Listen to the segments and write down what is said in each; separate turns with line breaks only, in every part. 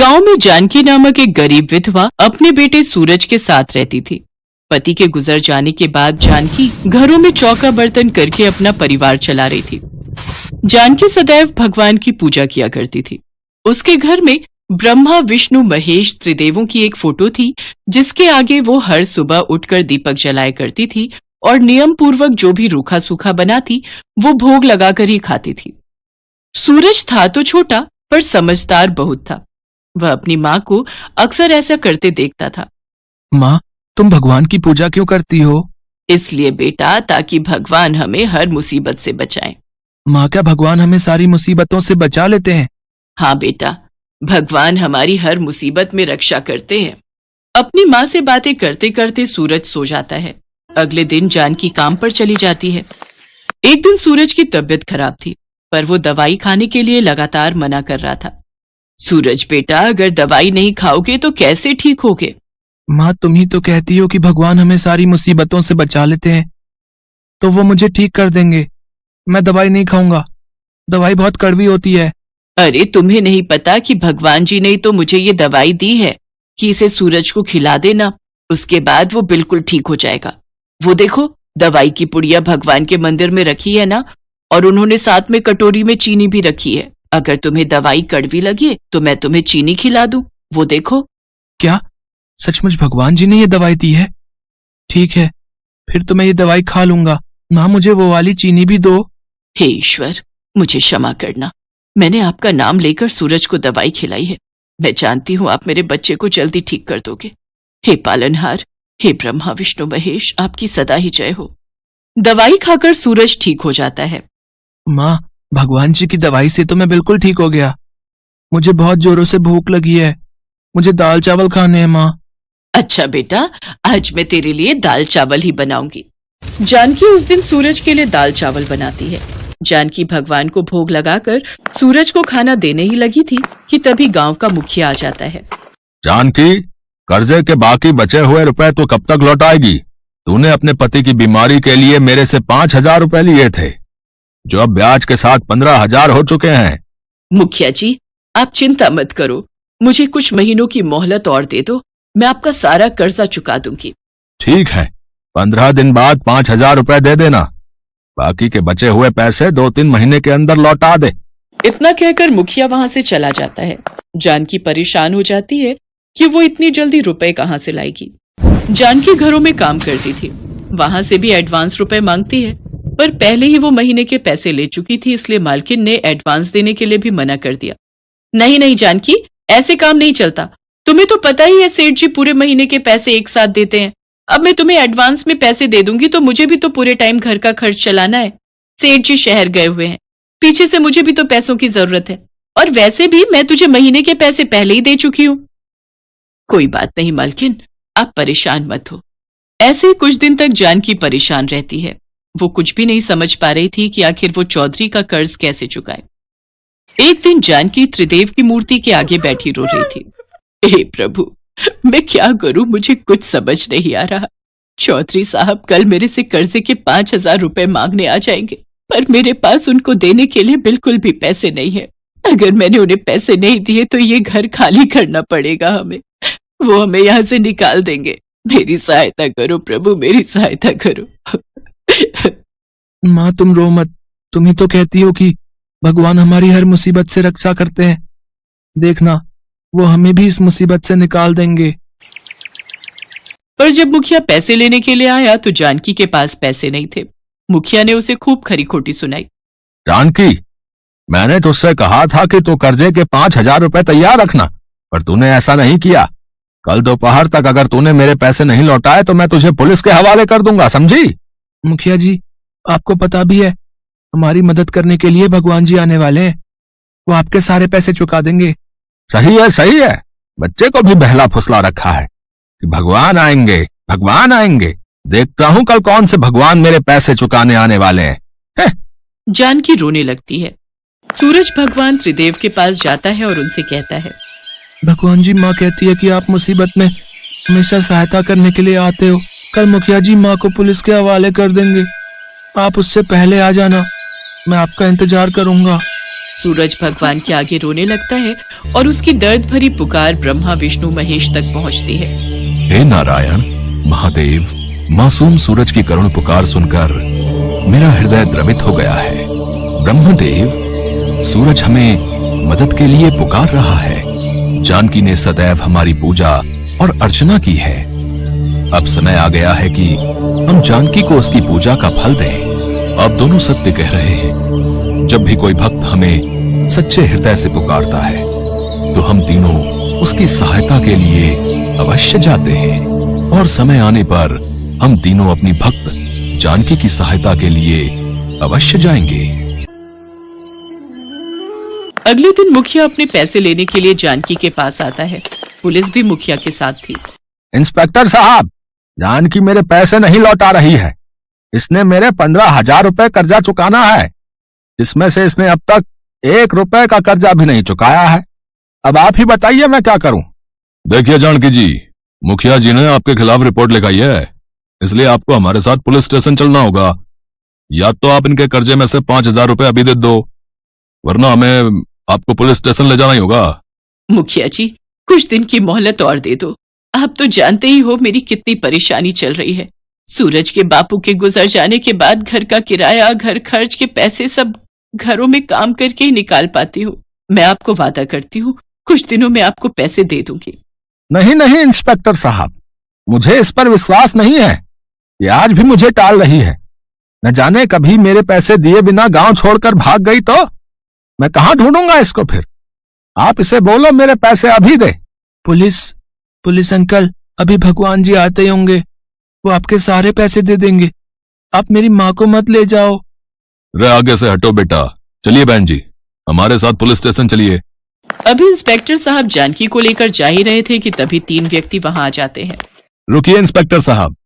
गांव में जानकी नामक एक गरीब विधवा अपने बेटे सूरज के साथ रहती थी। पति के गुजर जाने के बाद जानकी घरों में चौका बर्तन करके अपना परिवार चला रही थी। जानकी सदैव भगवान की पूजा किया करती थी। उसके घर में ब्रह्मा, विष्णु, महेश त्रिदेवों की एक फोटो थी, जिसके आगे वो हर सुबह उठकर दीपक जलाया करती थी और नियम पूर्वक जो भी रूखा सूखा बनाती वो भोग लगाकर ही खाती थी। सूरज था तो छोटा, पर समझदार बहुत था। वह अपनी माँ को अक्सर ऐसा करते देखता था।
माँ, तुम भगवान की पूजा क्यों करती हो?
इसलिए बेटा, ताकि भगवान हमें हर मुसीबत से बचाएं।
माँ, क्या भगवान हमें सारी मुसीबतों से बचा लेते हैं?
हाँ बेटा, भगवान हमारी हर मुसीबत में रक्षा करते हैं। अपनी माँ से बातें करते करते सूरज सो जाता है। अगले दिन जानकी काम पर चली जाती है। एक दिन सूरज की तबीयत खराब थी, पर वो दवाई खाने के लिए लगातार मना कर रहा था। सूरज बेटा, अगर दवाई नहीं खाओगे तो कैसे ठीक होगे?
माँ, तुम ही तो कहती हो कि भगवान हमें सारी मुसीबतों से बचा लेते हैं, तो वो मुझे ठीक कर देंगे। मैं दवाई नहीं खाऊंगा, दवाई बहुत कड़वी होती है।
अरे तुम्हें नहीं पता कि भगवान जी ने तो मुझे ये दवाई दी है कि इसे सूरज को खिला देना, उसके बाद वो बिल्कुल ठीक हो जाएगा। वो देखो, दवाई की पुड़िया भगवान के मंदिर में रखी है ना, और उन्होंने साथ में कटोरी में चीनी भी रखी है। अगर तुम्हें दवाई कड़वी लगे तो मैं तुम्हें चीनी खिला दूं, वो देखो।
क्या सचमुच भगवान जी ने ये दवाई दी है? ठीक है, फिर तो मैं ये दवाई खा लूंगा। माँ, मुझे वो वाली चीनी भी दो।
हे ईश्वर, मुझे क्षमा करना। मैंने आपका नाम लेकर सूरज को दवाई खिलाई है। मैं जानती हूँ आप मेरे बच्चे को जल्दी ठीक कर दोगे। हे पालनहार, हे ब्रह्मा, विष्णु, महेश, आपकी सदा ही जय हो। दवाई खाकर सूरज ठीक हो जाता है।
माँ, भगवान जी की दवाई से तो मैं बिल्कुल ठीक हो गया। मुझे बहुत जोरों से भूख लगी है, मुझे दाल चावल खाने हैं। माँ,
अच्छा बेटा, आज मैं तेरे लिए दाल चावल ही बनाऊंगी। जानकी उस दिन सूरज के लिए दाल चावल बनाती है। जानकी भगवान को भोग लगाकर सूरज को खाना देने ही लगी थी कि तभी गांव का मुखिया आ जाता है।
जानकी, कर्जे के बाकी बचे हुए रुपए तो कब तक लौटाएगी? तूने अपने पति की बीमारी के लिए मेरे से 5,000 रुपए लिए थे, जो अब ब्याज के साथ 15,000 हो चुके हैं।
मुखिया जी, आप चिंता मत करो, मुझे कुछ महीनों की मोहलत और दे दो, मैं आपका सारा कर्जा चुका दूंगी।
ठीक है, 15 दिन बाद 5,000 रुपए दे देना। बाकी के बचे हुए पैसे 2-3 महीने के अंदर लौटा दे।
इतना कहकर मुखिया वहां से चला जाता है। जानकी परेशान हो जाती है कि वो इतनी जल्दी रुपए कहाँ से लाएगी। जानकी घरों में काम करती थी, वहां से भी एडवांस रुपए मांगती है, पर पहले ही वो महीने के पैसे ले चुकी थी, इसलिए मालकिन ने एडवांस देने के लिए भी मना कर दिया। नहीं नहीं जानकी, ऐसे काम नहीं चलता। तुम्हें तो पता ही है सेठ जी पूरे महीने के पैसे एक साथ देते हैं। अब मैं तुम्हें एडवांस में पैसे दे दूंगी तो मुझे भी तो पूरे टाइम घर का खर्च चलाना है। सेठ जी शहर गए हुए हैं, पीछे से मुझे भी तो पैसों की जरूरत है, और वैसे भी मैं तुझे महीने के पैसे पहले ही दे चुकी हूँ। कोई बात नहीं मालकिन, आप परेशान मत हो। ऐसे ही कुछ दिन तक जानकी परेशान रहती है। वो कुछ भी नहीं समझ पा रही थी कि आखिर वो चौधरी का कर्ज कैसे चुकाए। एक दिन जानकी त्रिदेव की मूर्ति के आगे बैठी रो रही थी। हे प्रभु, मैं क्या करूं, मुझे कुछ समझ नहीं आ रहा। चौधरी साहब कल मेरे से कर्जे के 5,000 रुपए मांगने आ जाएंगे, पर मेरे पास उनको देने के लिए बिल्कुल भी पैसे नहीं है। अगर मैंने उन्हें पैसे नहीं दिए तो ये घर खाली करना पड़ेगा हमें, वो हमें यहाँ से निकाल देंगे। मेरी सहायता करो प्रभु, मेरी सहायता करो।
माँ, तुम रो मत। तुम ही तो कहती हो कि भगवान हमारी हर मुसीबत से रक्षा करते हैं। देखना, वो हमें भी इस मुसीबत से निकाल देंगे।
पर जब मुखिया पैसे लेने के लिए आया तो जानकी के पास पैसे नहीं थे। मुखिया ने उसे खूब खरी खोटी सुनाई।
जानकी, मैंने तुझसे कहा था कि तू कर्जे के 5,000 रुपए तैयार रखना, पर तूने ऐसा नहीं किया। कल दोपहर तक अगर तूने मेरे पैसे नहीं लौटाए तो मैं तुझे पुलिस के हवाले कर दूंगा, समझी?
मुखिया जी, आपको पता भी है हमारी मदद करने के लिए भगवान जी आने वाले हैं। वो आपके सारे पैसे चुका देंगे।
सही है, सही है। बच्चे को भी बहला फुसला रखा है कि भगवान आएंगे, भगवान आएंगे। देखता हूं कल कौन से भगवान मेरे पैसे चुकाने आने वाले हैं।
जानकी रोने लगती है। सूरज भगवान त्रिदेव के पास जाता है और उनसे कहता है,
भगवान जी, माँ कहती है कि आप मुसीबत में हमेशा सहायता करने के लिए आते हो। कल मुखिया जी माँ को पुलिस के हवाले कर देंगे। आप उससे पहले आ जाना, मैं आपका इंतजार करूंगा।
सूरज भगवान के आगे रोने लगता है और उसकी दर्द भरी पुकार ब्रह्मा विष्णु महेश तक पहुंचती है।
हे नारायण, महादेव, मासूम सूरज की करुण पुकार सुनकर मेरा हृदय द्रवित हो गया है। ब्रह्मदेव, सूरज हमें मदद के लिए पुकार रहा है। जानकी ने सदैव हमारी पूजा और अर्चना की है। अब समय आ गया है कि हम जानकी को उसकी पूजा का फल दें। आप दोनों सत्य कह रहे हैं। जब भी कोई भक्त हमें सच्चे हृदय से पुकारता है तो हम तीनों उसकी सहायता के लिए अवश्य जाते हैं, और समय आने पर हम तीनों अपनी भक्त जानकी की सहायता के लिए अवश्य जाएंगे।
अगले दिन मुखिया अपने पैसे लेने के लिए जानकी के पास आता है। पुलिस भी मुखिया के साथ थी।
इंस्पेक्टर साहब, जानकी मेरे पैसे नहीं लौटा रही है। इसने मेरे 15,000 रुपए कर्जा चुकाना है, जिसमें से इसने अब तक 1 रुपए का कर्जा भी नहीं चुकाया है। अब आप ही बताइए मैं क्या करूं? देखिए जानकी जी, मुखिया जी ने आपके खिलाफ रिपोर्ट लिखाई है, इसलिए आपको हमारे साथ पुलिस स्टेशन चलना होगा। या तो आप इनके कर्जे में से 5,000 रुपए अभी दे दो, वरना हमें आपको पुलिस स्टेशन ले जाना ही होगा।
मुखिया जी, कुछ दिन की मोहलत और दे दो। आप तो जानते ही हो मेरी कितनी परेशानी चल रही है। सूरज के बापू के गुजर जाने के बाद घर का किराया, घर खर्च के पैसे सब घरों में काम करके ही निकाल पाती हूँ। मैं आपको वादा करती हूँ, कुछ दिनों में आपको पैसे दे दूंगी।
नहीं नहीं इंस्पेक्टर साहब, मुझे इस पर विश्वास नहीं है। ये आज भी मुझे टाल रही है। न जाने कभी मेरे पैसे दिए बिना गांव छोड़कर भाग गई तो मैं कहां ढूंढूंगा इसको फिर? आप इसे बोलो मेरे पैसे अभी दे।
पुलिस अंकल, अभी भगवान जी आते ही होंगे, वो आपके सारे पैसे दे देंगे। आप मेरी माँ को मत ले जाओ।
रे आगे से हटो बेटा। चलिए बहन जी, हमारे साथ पुलिस स्टेशन चलिए।
अभी इंस्पेक्टर साहब जानकी को लेकर जा ही रहे थे कि तभी 3 व्यक्ति वहां आ जाते हैं।
रुकिए इंस्पेक्टर साहब,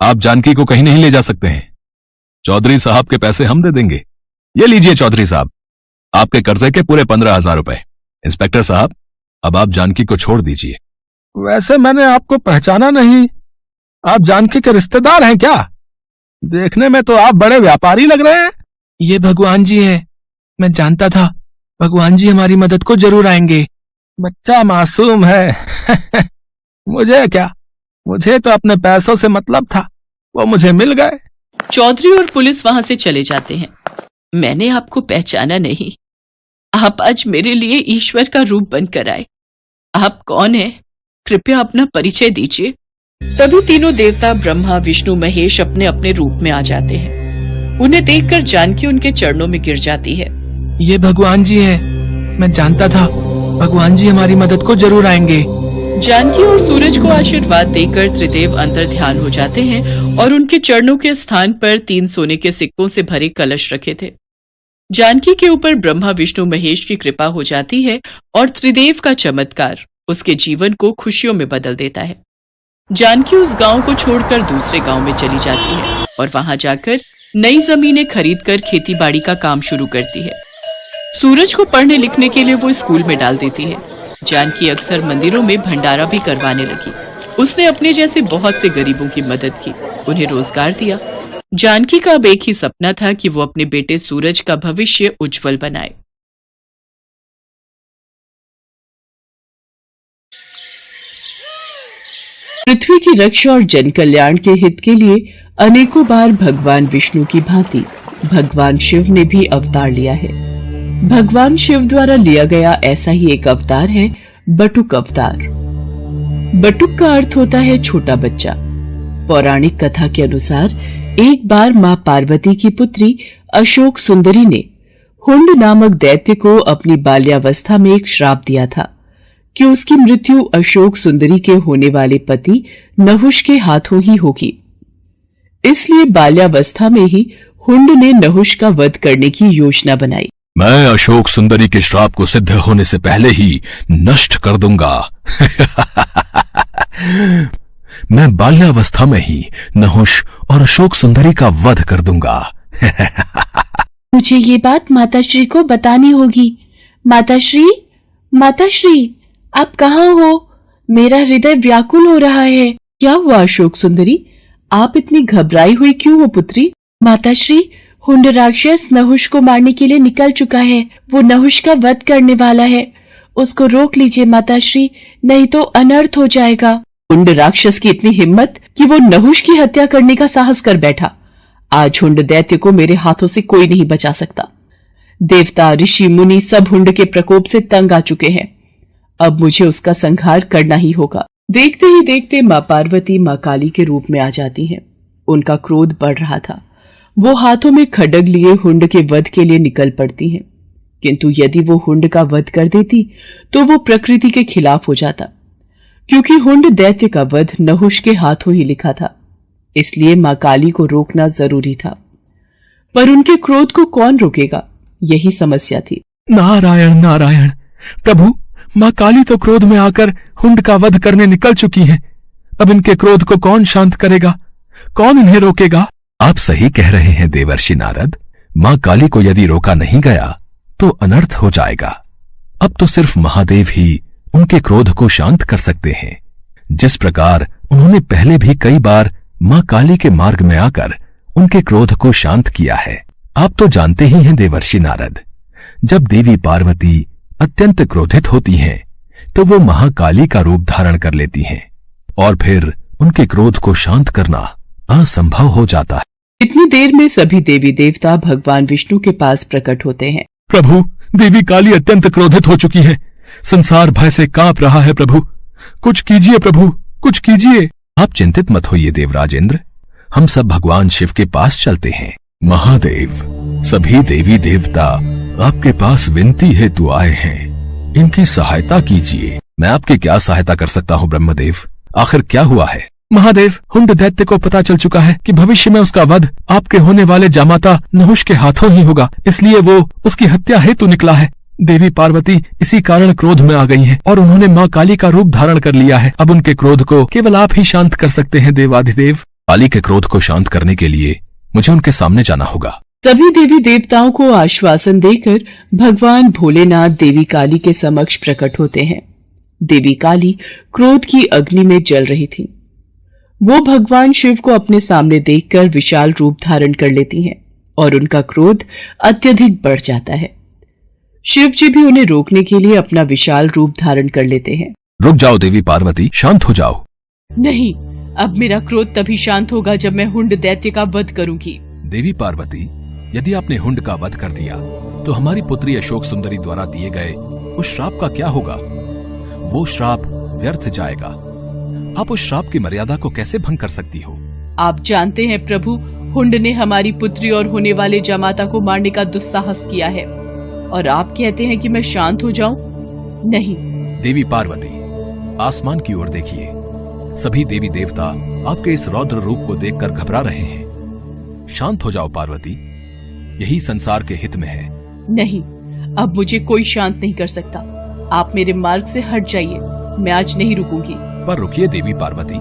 आप जानकी को कहीं नहीं ले जा सकते हैं। चौधरी साहब के पैसे हम दे देंगे। ये लीजिए चौधरी साहब, आपके कर्जे के पूरे 15,000 रुपए। इंस्पेक्टर साहब, अब आप जानकी को छोड़ दीजिए। वैसे मैंने आपको पहचाना नहीं। आप जानकी के रिश्तेदार हैं क्या? देखने में तो आप बड़े व्यापारी लग रहे हैं।
ये भगवान जी हैं। मैं जानता था भगवान जी हमारी मदद को जरूर आएंगे।
बच्चा मासूम है। मुझे क्या, मुझे तो अपने पैसों से मतलब था, वो मुझे मिल गए।
चौधरी और पुलिस वहां से चले जाते हैं। मैंने आपको पहचाना नहीं। आप आज मेरे लिए ईश्वर का रूप बनकर आए। आप कौन हैं? कृपया अपना परिचय दीजिए। तभी तीनों देवता ब्रह्मा विष्णु महेश अपने अपने रूप में आ जाते हैं। उन्हें देखकर जानकी उनके चरणों में गिर जाती है।
ये भगवान जी हैं। मैं जानता था भगवान जी हमारी मदद को जरूर आएंगे।
जानकी और सूरज को आशीर्वाद देकर त्रिदेव अंतर ध्यान हो जाते हैं और उनके चरणों के स्थान पर 3 सोने के सिक्कों से भरे कलश रखे थे। जानकी के ऊपर ब्रह्मा विष्णु महेश की कृपा हो जाती है और त्रिदेव का चमत्कार उसके जीवन को खुशियों में बदल देता है। जानकी उस गांव को छोड़कर दूसरे गांव में चली जाती है और वहां जाकर नई जमीनें खरीदकर खेतीबाड़ी का काम शुरू करती है। सूरज को पढ़ने लिखने के लिए वो स्कूल में डाल देती है। जानकी अक्सर मंदिरों में भंडारा भी करवाने लगी। उसने अपने जैसे बहुत से गरीबों की मदद की, उन्हें रोजगार दिया। जानकी का अब एक ही सपना था कि वो अपने बेटे सूरज का भविष्य उज्जवल बनाए। पृथ्वी की रक्षा और जन कल्याण के हित के लिए अनेकों बार भगवान विष्णु की भांति भगवान शिव ने भी अवतार लिया है। भगवान शिव द्वारा लिया गया ऐसा ही एक अवतार है बटुक अवतार। बटुक का अर्थ होता है छोटा बच्चा। पौराणिक कथा के अनुसार एक बार मां पार्वती की पुत्री अशोक सुंदरी ने हुंड नामक दैत्य को अपनी बाल्यावस्था में एक श्राप दिया था कि उसकी मृत्यु अशोक सुंदरी के होने वाले पति नहुष के हाथों ही होगी। इसलिए बाल्यावस्था में ही हुंड ने नहुष का वध करने की योजना बनाई।
मैं अशोक सुंदरी के श्राप को सिद्ध होने से पहले ही नष्ट कर दूंगा। मैं बाल्यावस्था में ही नहुष और अशोक सुंदरी का वध कर दूंगा।
मुझे ये बात माताश्री को बतानी होगी। माताश्री, माताश्री, आप कहाँ हो? मेरा हृदय व्याकुल हो रहा है। क्या हुआ अशोक सुंदरी? आप इतनी घबराई हुई क्यों हो पुत्री? माताश्री, हुंड राक्षस नहुष को मारने के लिए निकल चुका है। वो नहुष का वध करने वाला है। उसको रोक लीजिए माताश्री, नहीं तो अनर्थ हो जाएगा।
हुंड राक्षस की इतनी हिम्मत कि वो नहुष की हत्या करने का साहस कर बैठा। आज हुंड दैत्य को मेरे हाथों से कोई नहीं बचा सकता। देवता, ऋषि, मुनि सब हुंड के प्रकोप से तंग आ चुके हैं। अब मुझे उसका संहार करना ही होगा। देखते ही देखते मां पार्वती मां काली के रूप में आ जाती हैं। उनका क्रोध बढ़ रहा था। वो हाथों में खड्ग लिए हुंड के वध के लिए निकल पड़ती हैं। किंतु यदि वो हुंड का वध कर देती तो वो प्रकृति के खिलाफ हो जाता, क्योंकि हुंड दैत्य का वध नहुष के हाथों ही लिखा था। इसलिए मां काली को रोकना जरूरी था। पर उनके क्रोध को कौन रोकेगा, यही समस्या थी।
नारायण नारायण। प्रभु, माँ काली तो क्रोध में आकर हुंड का वध करने निकल चुकी हैं। अब इनके क्रोध को कौन शांत करेगा, कौन इन्हें रोकेगा?
आप सही कह रहे हैं देवर्षि नारद। मां काली को यदि रोका नहीं गया तो अनर्थ हो जाएगा। अब तो सिर्फ महादेव ही उनके क्रोध को शांत कर सकते हैं, जिस प्रकार उन्होंने पहले भी कई बार मां काली के मार्ग में आकर उनके क्रोध को शांत किया है। आप तो जानते ही हैं देवर्षि नारद, जब देवी पार्वती अत्यंत क्रोधित होती हैं तो वो महाकाली का रूप धारण कर लेती हैं और फिर उनके क्रोध को शांत करना असंभव हो जाता है।
इतनी देर में सभी देवी देवता भगवान विष्णु के पास प्रकट होते हैं।
प्रभु, देवी काली अत्यंत क्रोधित हो चुकी है। संसार भय से कांप रहा है। प्रभु, कुछ कीजिए। प्रभु, कुछ कीजिए।
आप चिंतित मत होइए देवराजेंद्र, हम सब भगवान शिव के पास चलते हैं। महादेव, सभी देवी देवता आपके पास विनती हेतु आए हैं, इनकी सहायता कीजिए। मैं आपकी क्या सहायता कर सकता हूँ ब्रह्मदेव? आखिर क्या हुआ है?
महादेव, हुंड दैत्य को पता चल चुका है कि भविष्य में उसका वध आपके होने वाले जामाता नहुष के हाथों ही होगा, इसलिए वो उसकी हत्या हेतु निकला है। देवी पार्वती इसी कारण क्रोध में आ गई हैं और उन्होंने मां काली का रूप धारण कर लिया है। अब उनके क्रोध को केवल आप ही शांत कर सकते हैं देवाधिदेव।
काली के क्रोध को शांत करने के लिए मुझे उनके सामने जाना होगा।
सभी देवी देवताओं को आश्वासन देकर भगवान भोलेनाथ देवी काली के समक्ष प्रकट होते हैं। देवी काली क्रोध की अग्नि में जल रही थी। वो भगवान शिव को अपने सामने देखकर विशाल रूप धारण कर लेती हैं और उनका क्रोध अत्यधिक बढ़ जाता है। शिव जी भी उन्हें रोकने के लिए अपना विशाल रूप धारण कर लेते हैं।
रुक जाओ देवी पार्वती, शांत हो जाओ।
नहीं, अब मेरा क्रोध तभी शांत होगा जब मैं हुंड दैत्य का वध करूंगी।
देवी पार्वती, यदि आपने हुंड का वध कर दिया तो हमारी पुत्री अशोक सुंदरी द्वारा दिए गए उस श्राप का क्या होगा? वो श्राप व्यर्थ जाएगा। आप उस श्राप की मर्यादा को कैसे भंग कर सकती हो?
आप जानते हैं प्रभु, हुंड ने हमारी पुत्री और होने वाले जमाता को मारने का दुस्साहस किया है और आप कहते हैं कि मैं शांत हो जाऊं? नहीं।
देवी पार्वती, आसमान की ओर देखिए। सभी देवी देवता आपके इस रौद्र रूप को देखकर घबरा रहे हैं। शांत हो जाओ पार्वती, यही संसार के हित में है।
नहीं, अब मुझे कोई शांत नहीं कर सकता। आप मेरे मार्ग से हट जाइए, मैं आज नहीं रुकूंगी।
पर रुकिए देवी पार्वती,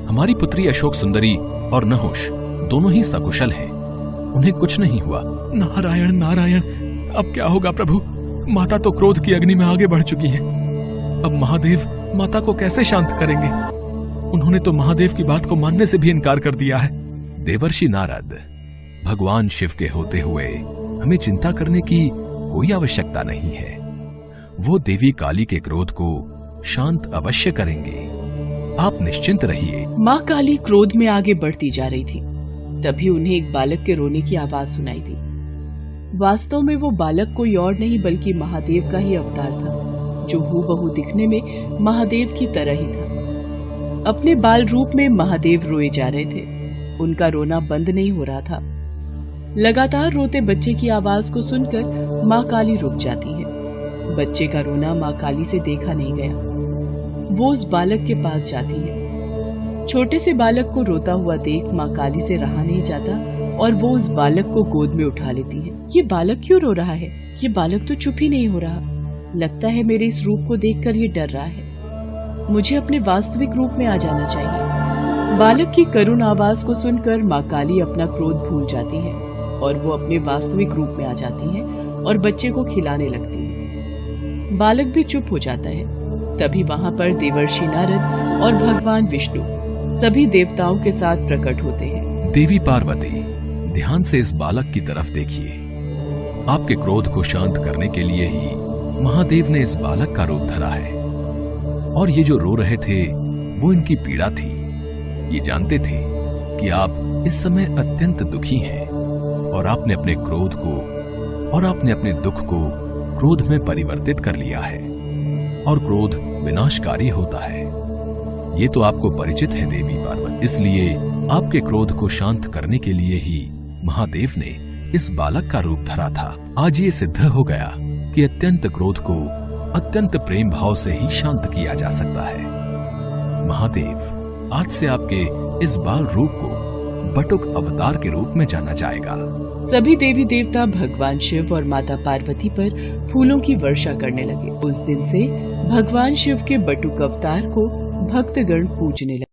हमारी पुत्री अशोक सुंदरी और नहुष दोनों ही सकुशल हैं, उन्हें कुछ नहीं हुआ।
नारायण नारायण, अब क्या होगा प्रभु? माता तो क्रोध की अग्नि में आगे बढ़ चुकी है। अब महादेव माता को कैसे शांत करेंगे? उन्होंने तो महादेव की बात को मानने से भी इनकार कर दिया है।
देवर्षि नारद, भगवान शिव के होते हुए हमें चिंता करने की कोई आवश्यकता नहीं है। वो देवी काली के क्रोध को शांत अवश्य करेंगे, आप निश्चिंत रहिए।
माँ काली क्रोध में आगे बढ़ती जा रही थी। तभी उन्हें एक बालक के रोने की आवाज सुनाई दी। वास्तव में वो बालक कोई और नहीं बल्कि महादेव का ही अवतार था, जो हूबहू दिखने में महादेव की तरह ही था। अपने बाल रूप में महादेव रोए जा रहे थे। उनका रोना बंद नहीं हो रहा था। लगातार रोते बच्चे की आवाज को सुनकर माँ काली रुक जाती है। बच्चे का रोना माँ काली से देखा नहीं गया। वो उस बालक के पास जाती है। छोटे से बालक को रोता हुआ देख माँ काली से रहा नहीं जाता और वो उस बालक को गोद में उठा लेती है। ये बालक क्यों रो रहा है? ये बालक तो चुप ही नहीं हो रहा। लगता है मेरे इस रूप को देखकर ये डर रहा है। मुझे अपने वास्तविक रूप में आ जाना चाहिए। बालक की करुण आवाज को सुनकर माँ काली अपना क्रोध भूल जाती है और वो अपने वास्तविक रूप में आ जाती है और बच्चे को खिलाने लगती है। बालक भी चुप हो जाता है। तभी वहां पर देवर्षि नारद और भगवान विष्णु सभी देवताओं के साथ प्रकट होते हैं।
देवी पार्वती,
ध्यान से इस बालक की तरफ देखिए। आपके क्रोध को शांत करने के लिए ही महादेव ने इस बालक का रूप धरा है। और ये जो रो रहे थे वो इनकी पीड़ा थी। ये जानते थे कि आप इस समय अत्यंत दुखी हैं और आपने अपने क्रोध को और आपने अपने दुख को क्रोध में परिवर्तित कर लिया है और क्रोध विनाशकारी होता है। ये तो आपको परिचित है देवी पार्वती, इसलिए आपके क्रोध को शांत करने के लिए ही महादेव ने इस बालक का रूप धरा था। आज ये सिद्ध हो गया कि अत्यंत क्रोध को अत्यंत प्रेम भाव से ही शांत किया जा सकता है। महादेव आज से आपके इस बाल रूप को बटुक अवतार के रूप में जाना जाएगा।
सभी देवी देवता भगवान शिव और माता पार्वती पर फूलों की वर्षा करने लगे। उस दिन से भगवान शिव के बटुक अवतार को भक्तगण पूजने लगे।